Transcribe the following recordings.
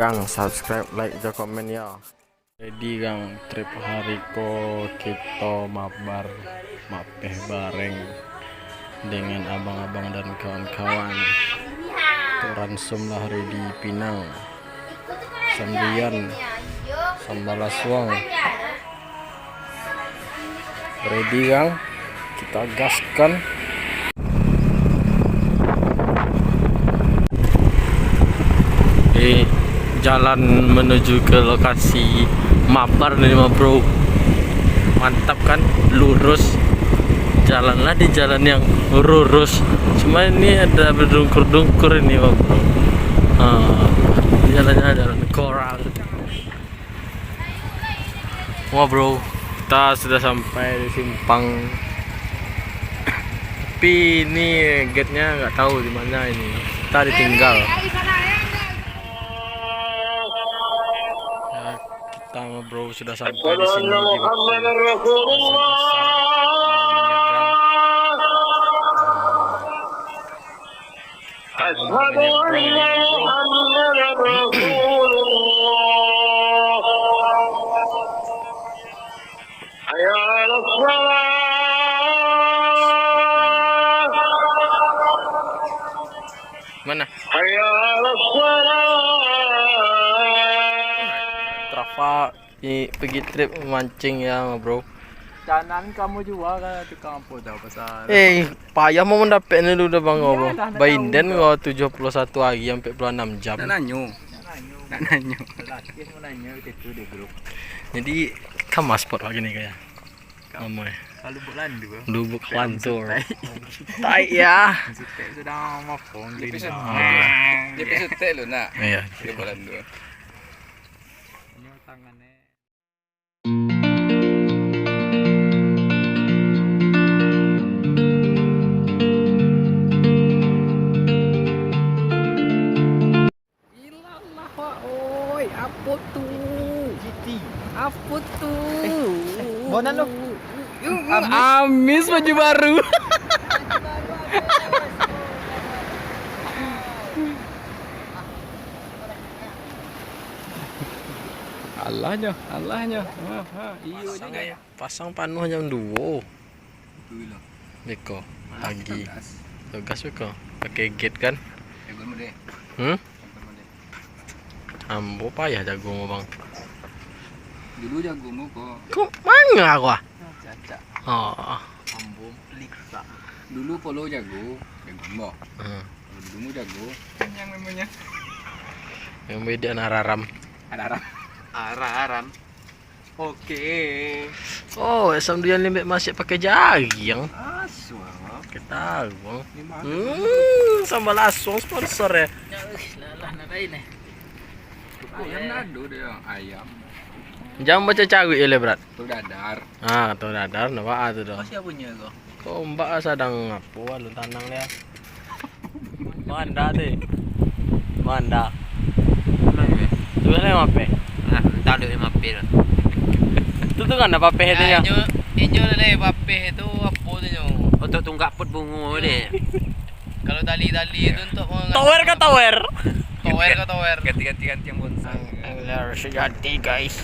Kang, subscribe, like, dan komen ya. Jadi Kang, trip hari ko kita mabar mapeh bareng dengan abang-abang dan kawan-kawan. Ransum lah hari di Pinang, Sambian, Sambalaswang. Ready Kang? Kita gaskan. Jalan menuju ke lokasi mabar nih bro, mantap kan, lurus, jalanlah di jalan yang lurus, cuma ini ada berdungkur-dungkur ini bro. Jalannya jalan koral. Wah bro, kita sudah sampai di simpang, tapi ini gate-nya nggak tahu di mana ini, kita ditinggal. Kita bro sudah sampai di sini di mana? Trafa pergi trip memancing ya bro. Kanan kamu juga kan di kampung dah pasal. Payah mau mendapat dulu udah bang bro. Iya, dah Bainden kau 71 hari sampai 26 jam. Nanyo. Laki mau nanya itu di grup. Jadi kamu sport lagi nih kayak. Kamu ya. Kalau bulan dulu. Lubuk Lantur. Tai ya. Sudah mau phone di. Dia pesut lu nak. Iya. Dia bulan dulu. Tangannya. Apa tuh? Apa tuh? Bonan lo? Amis baju baru. Allahnya. Pasang panuh jam 2. Beko pagi. Tugas beko. Pakai gate kan? Ambo payah jagomu bang. Dulu jagomu kok. Kok mana aku? Caca. Oh. Ambo liksa. Dulu polo jago mbok. Dulu jago. Yang namanya. Yang beda nararam. Aram. Oke. Oh, samdian lembek masih pakai jaring. Asu. Kita bang. Sambal asong sponsor ya. Lah narai nih. Ayam nado dia, ayam. Jam baca cari ya berat. Tuh dadar. Tuh dadar, nama tu dah. Siapa punya kau? Kau mbak sedang apa? Lu tanang dia. Manda deh. Manda. Dua ni apa? Tak ada mapir. Itu tuh kan apa pehnya? Inyo le papeh itu apa tu? Untuk tunggak put bungu deh. Kalau tali itu untuk Tower ke tower? Tower. Ganti yang bonsai. Angler sejati guys.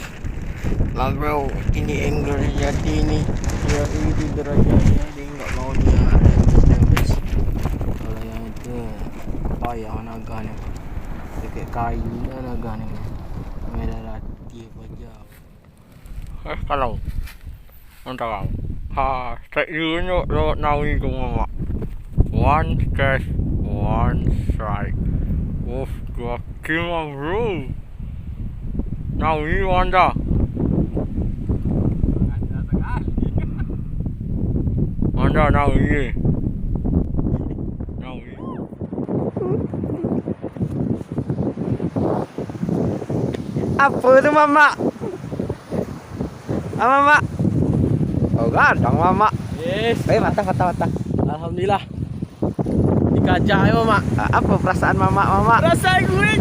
Lah bro, ini angler sejati ini. Dia ini derajatnya dia nggak mau dia guys. Kalau yang itu payah naganya. Pakai kayu naganya. Merah rati aja. Kalau Antara strike dulu lo nawi ko mama. One catch, one strike. Gua kill bro. Nawi Wanda. Wanda nawi. Apa itu mama? Mama. Oh gadang mama. Yes. Mata. Alhamdulillah. Dikajak ya mama. Apa perasaan mama? Perasaan gue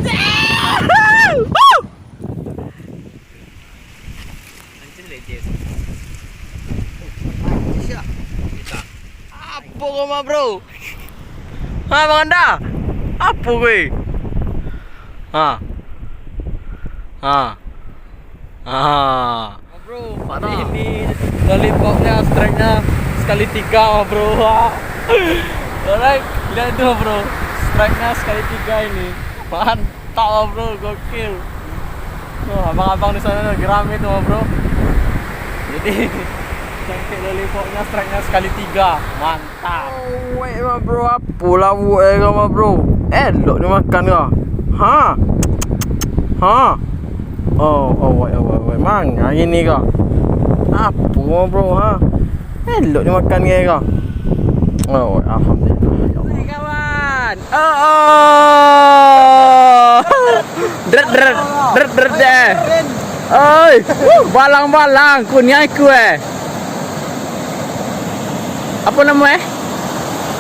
Apa mama bro? Bang Anda. Apa gue? Bro, Parah. ini lollipopnya strike-nya sekali 3 bro. Wah. Alright, lihat itu bro, strike-nya sekali 3 ini. Mantap bro, gokil. Abang-abang di sana lagi rame tuh bro. Jadi cengkeh lollipopnya strike-nya sekali 3. Mantap. Oh, wait mah bro, apa lah buat kau mah bro? Elok ni makan kau. Wait, mana ini kau? Apa mah bro, Elok ni makan kau. Oh, alhamdulillah. Ya Allah. Kawan. Dret deh. Oi, balang kunyai aku Apa nama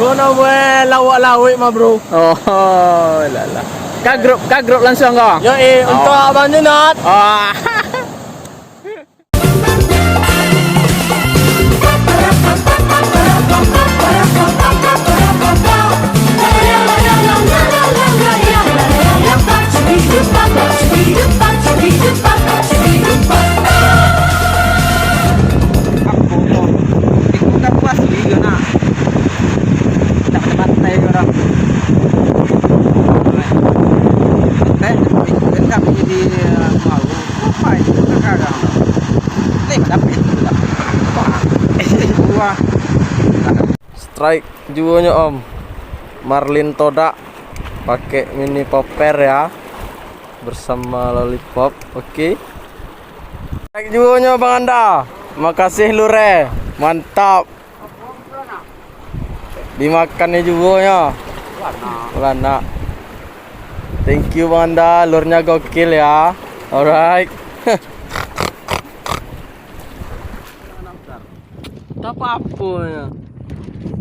Kau nak buat lawak-lawak mah bro. Oh, lala. Kak grup langsung kau. Yo untuk abang Junot. Oh. Tak puas juga nak. Tak pantai orang. Enggak menjadi mau. Apa itu sekarang? Ni dapat itu dapat. Wah. Strike juonya Om. Marlin Toda pakai mini popper ya. Bersama lollipop. Oke. Strike juonya Bang Anda. Makasih Lure. Mantap. Dimakannya juonya. Warna. Thank you Bang Anda, lurnya gokil ya. Alright. Tak apa-apa ya.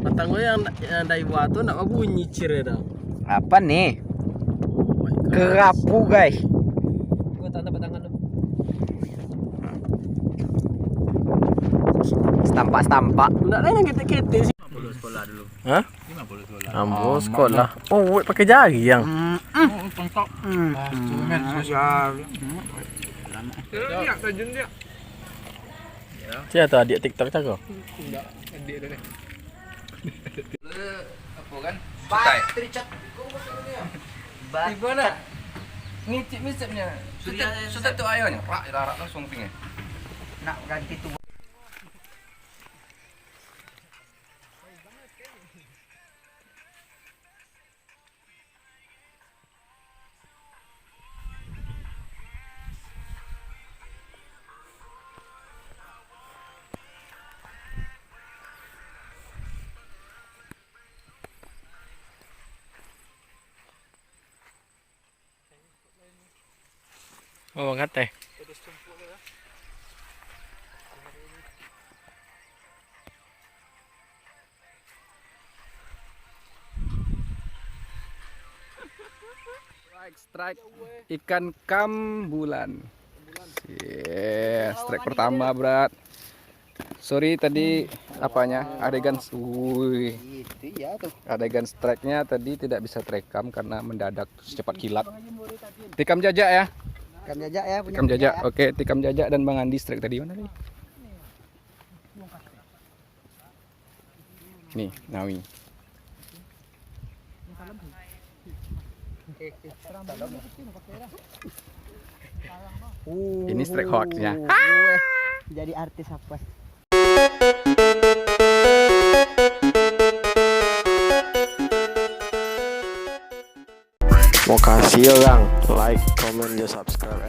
Patang gue yang dari batu nak bunyi cire dah. Apa nih? Kerapu guys. Gue tanda patangan lu. Stampak-stampak. Enggak ada yang ketek-ketek sih. 50 sekolah dulu. Hah? 50 sekolah. Ambo sekolah. Oh, wait pakai jari yang. Tongkok. Cuman sosial. Dia tajun dia. Siapa tu adik TikTok tak kau? Enggak, adik dia. Apa kan? Bateri cat. Tiba nak ngicip-ngicipnya. Sudah tu ayonya. Rak langsung pingin. Nak ganti tu. Oh, banget teh. Strike ikan kambulan. Strike pertama berat. Sorry tadi apanya adegan adegan strike-nya tadi tidak bisa terekam karena mendadak secepat kilat. Tikam jajak ya. Tikam jajak ya, punya Tikam jajak. Oke, tikam jajak dan Bang Andi strike tadi mana nih? Nih, Nawi. Ini strike hoax-nya. Jadi artis apa? Makasih ya Bang. Like, comment, dan subscribe